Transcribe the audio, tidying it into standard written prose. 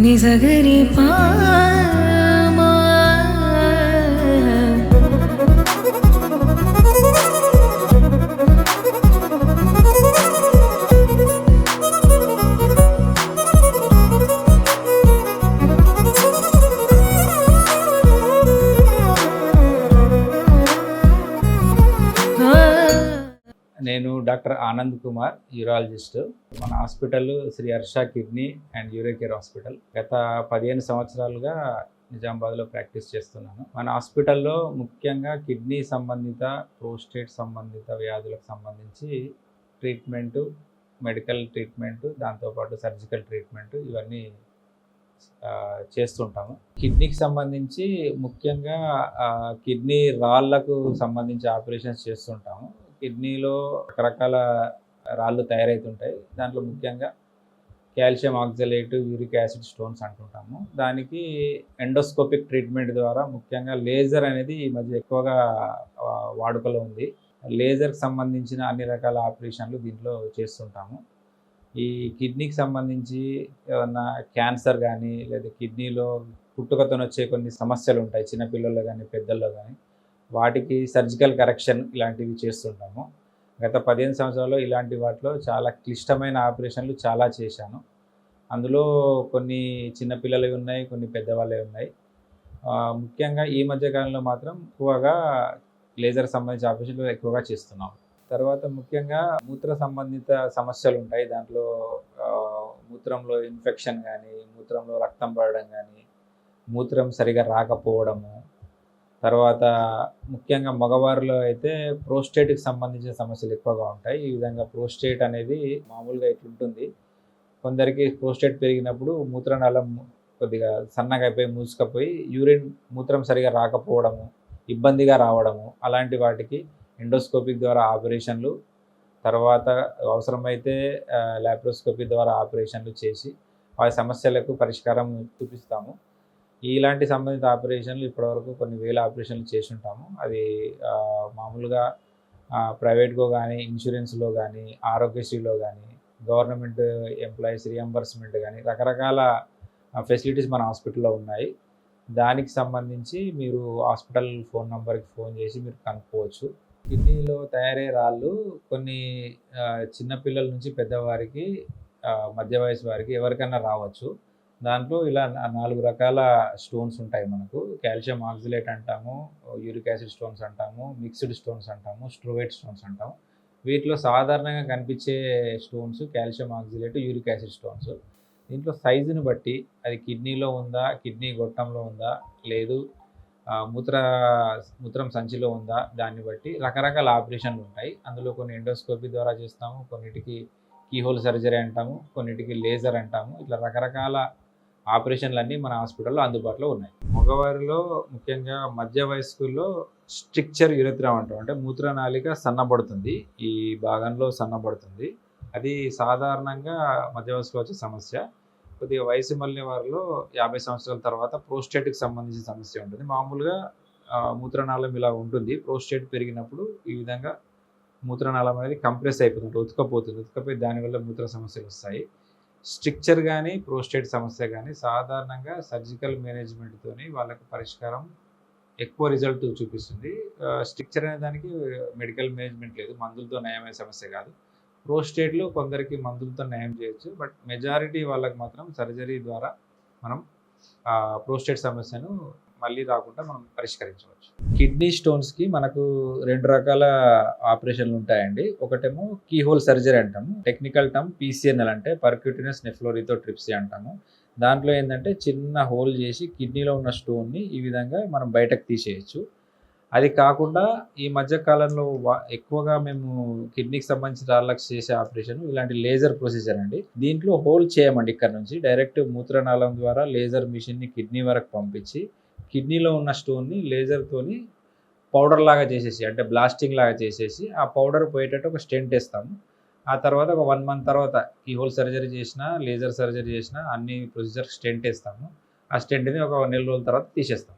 నిజగరి పా నేను doctor Anand Kumar, urologist. మన hospital Sri Harsha kidney and uro care hospital. గత 15 సంవత్సరాలుగా నిజామాబాద్లో ప్రాక్టీస్ చేస్తున్నాను. మన హాస్పిటల్లో ముఖ్యంగా కిడ్నీ సంబంధిత, ప్రోస్టేట్ సంబంధిత వ్యాధులకు సంబంధించి ట్రీట్మెంటు, మెడికల్ ట్రీట్మెంటు, దాంతోపాటు సర్జికల్ ట్రీట్మెంటు ఇవన్నీ చేస్తుంటాము. కిడ్నీకి సంబంధించి ముఖ్యంగా కిడ్నీ రాళ్లకు సంబంధించి ఆపరేషన్స్ చేస్తుంటాము. కిడ్నీలో రకరకాల రాళ్ళు తయారవుతుంటాయి. దాంట్లో ముఖ్యంగా calcium oxalate, uric acid stones అంటుంటాము. దానికి ఎండోస్కోపిక్ ట్రీట్మెంట్ ద్వారా ముఖ్యంగా లేజర్ అనేది ఈ మధ్య ఎక్కువగా వాడుకలో ఉంది. లేజర్కి సంబంధించిన అన్ని రకాల ఆపరేషన్లు దీంట్లో చేస్తుంటాము. ఈ కిడ్నీకి సంబంధించి ఏమన్నా క్యాన్సర్ కానీ లేదా కిడ్నీలో పుట్టుకతో వచ్చే కొన్ని సమస్యలు ఉంటాయి, చిన్నపిల్లల్లో కానీ పెద్దల్లో కానీ. వాటికి సర్జికల్ కరెక్షన్ ఇలాంటివి చేస్తుంటాము. గత 15 సంవత్సరాల్లో ఇలాంటి వాటిలో చాలా క్లిష్టమైన ఆపరేషన్లు చాలా చేశాను. అందులో కొన్ని చిన్నపిల్లలవి ఉన్నాయి, కొన్ని పెద్దవాళ్ళవి ఉన్నాయి. ముఖ్యంగా ఈ మధ్యకాలంలో మాత్రం ఎక్కువగా లేజర్ సంబంధించిన ఆపరేషన్లు ఎక్కువగా చేస్తున్నాం. తర్వాత ముఖ్యంగా మూత్ర సంబంధిత సమస్యలు ఉంటాయి. దాంట్లో మూత్రంలో ఇన్ఫెక్షన్ కానీ, మూత్రంలో రక్తం పడడం కానీ, మూత్రం సరిగా రాకపోవడము, తర్వాత ముఖ్యంగా మగవారిలో అయితే ప్రోస్టేట్కి సంబంధించిన సమస్యలు ఎక్కువగా ఉంటాయి. ఈ విధంగా ప్రోస్టేట్ అనేది మామూలుగా ఇట్లుంటుంది. కొందరికి ప్రోస్టేట్ పెరిగినప్పుడు మూత్రనాళం కొద్దిగా సన్నగా అయిపోయి మూసుకపోయి మూత్రం సరిగా రాకపోవడము, ఇబ్బందిగా రావడము, అలాంటి వాటికి ఎండోస్కోపిక్ ద్వారా ఆపరేషన్లు, తర్వాత అవసరమైతే లాప్రోస్కోపీ ద్వారా ఆపరేషన్లు చేసి ఆ సమస్యలకు పరిష్కారం చూపిస్తాము. ఇలాంటి సంబంధిత ఆపరేషన్లు ఇప్పటివరకు కొన్ని వేల ఆపరేషన్లు చేసి ఉంటాము. అది మామూలుగా ప్రైవేట్గా కానీ, ఇన్సూరెన్స్లో కానీ, ఆరోగ్యశ్రీలో కానీ, గవర్నమెంట్ ఎంప్లాయీస్ రియంబర్స్మెంట్ కానీ రకరకాల ఫెసిలిటీస్ మన హాస్పిటల్లో ఉన్నాయి. దానికి సంబంధించి మీరు హాస్పిటల్ ఫోన్ నెంబర్కి ఫోన్ చేసి మీరు కనుక్కోవచ్చు. కిడ్నీలో తయారయ్యే రాళ్ళు కొన్ని చిన్నపిల్లల నుంచి పెద్దవారికి, మధ్య వయసు వారికి ఎవరికైనా రావచ్చు. దాంట్లో ఇలా 4 రకాల స్టోన్స్ ఉంటాయి మనకు. కాల్షియం ఆక్సలేట్ అంటాము, యూరిక్ యాసిడ్ స్టోన్స్ అంటాము, మిక్స్డ్ స్టోన్స్ అంటాము, స్ట్రోవేట్ స్టోన్స్ అంటాము. వీటిలో సాధారణంగా కనిపించే stones calcium oxalate, uric acid stones. దీంట్లో సైజుని బట్టి అది కిడ్నీలో ఉందా, కిడ్నీ గొట్టంలో ఉందా, లేదు మూత్రం సంచిలో ఉందా, దాన్ని బట్టి రకరకాల ఆపరేషన్లు ఉంటాయి. అందులో కొన్ని ఎండోస్కోపీ ద్వారా చేస్తాము, కొన్నిటికి కీహోల్ సర్జరీ అంటాము, కొన్నిటికి లేజర్ అంటాము. ఇట్లా రకరకాల ఆపరేషన్లన్నీ మన హాస్పిటల్లో అందుబాటులో ఉన్నాయి. మగవారిలో ముఖ్యంగా మధ్య వయస్కుల్లో స్ట్రిక్చర్ యురెథ్రా అంటాం, అంటే మూత్రనాళిక సన్నబడుతుంది, ఈ భాగంలో సన్నబడుతుంది. అది సాధారణంగా మధ్య వయసులో వచ్చే సమస్య. కొద్దిగా వయసు మళ్ళీ వారిలో 50 సంవత్సరాల తర్వాత ప్రోస్టేట్కి సంబంధించిన సమస్య ఉంటుంది. మామూలుగా మూత్రనాళం ఇలా ఉంటుంది. ప్రోస్టేట్ పెరిగినప్పుడు ఈ విధంగా మూత్రనాళం అనేది కంప్రెస్ అయిపోతుంది, ఉతకపోయి దానివల్ల మూత్ర సమస్యలు వస్తాయి. స్ట్రిక్చర్ కానీ, ప్రోస్టేట్ సమస్య కానీ సాధారణంగా సర్జికల్ మేనేజ్మెంట్తోని వాళ్ళకి పరిష్కారం ఎక్కువ రిజల్ట్ చూపిస్తుంది. స్ట్రిక్చర్ అనే దానికి మెడికల్ మేనేజ్మెంట్ లేదు, మందులతో నయమయ్యే సమస్య కాదు. ప్రోస్టేట్లో కొందరికి మందులతో నయం చేయొచ్చు, బట్ మెజారిటీ వాళ్ళకి మాత్రం సర్జరీ ద్వారా మనం ప్రోస్టేట్ సమస్యను మళ్ళీ రాకుండా మనం పరిష్కరించవచ్చు. కిడ్నీ స్టోన్స్కి మనకు 2 రకాల ఆపరేషన్లు ఉంటాయండి. ఒకటేమో కీహోల్ సర్జరీ అంటాము, టెక్నికల్ టర్మ్ PCNL అంటే పర్క్యూటేనియస్ నెఫ్రోలిథోట్రిప్సీ అంటాము. దాంట్లో ఏంటంటే చిన్న హోల్ చేసి కిడ్నీలో ఉన్న స్టోన్ని ఈ విధంగా మనం బయటకు తీసేయచ్చు. అది కాకుండా ఈ మధ్య కాలంలో ఎక్కువగా మేము కిడ్నీకి సంబంధించిన రాళ్ళకు చేసే ఆపరేషన్ ఇలాంటి లేజర్ ప్రొసీజర్ అండి. దీంట్లో హోల్ చేయమండి, ఇక్కడ నుంచి డైరెక్ట్ మూత్రనాళం ద్వారా లేజర్ మిషన్ని కిడ్నీ వరకు పంపించి కిడ్నీలో ఉన్న స్టోన్ని లేజర్తోని పౌడర్ లాగా చేసేసి, అంటే బ్లాస్టింగ్ లాగా చేసేసి ఆ పౌడర్ పోయేటట్టు ఒక స్టెంట్ వేస్తాము. ఆ తర్వాత ఒక 1 మంత్ తర్వాత ఈ హోల్ సర్జరీ చేసినా, లేజర్ సర్జరీ చేసినా అన్ని ప్రొసీజర్ స్టెంట్ వేస్తాము. ఆ స్టెంట్ని ఒక 1 నెల రోజుల తర్వాత తీసేస్తాం.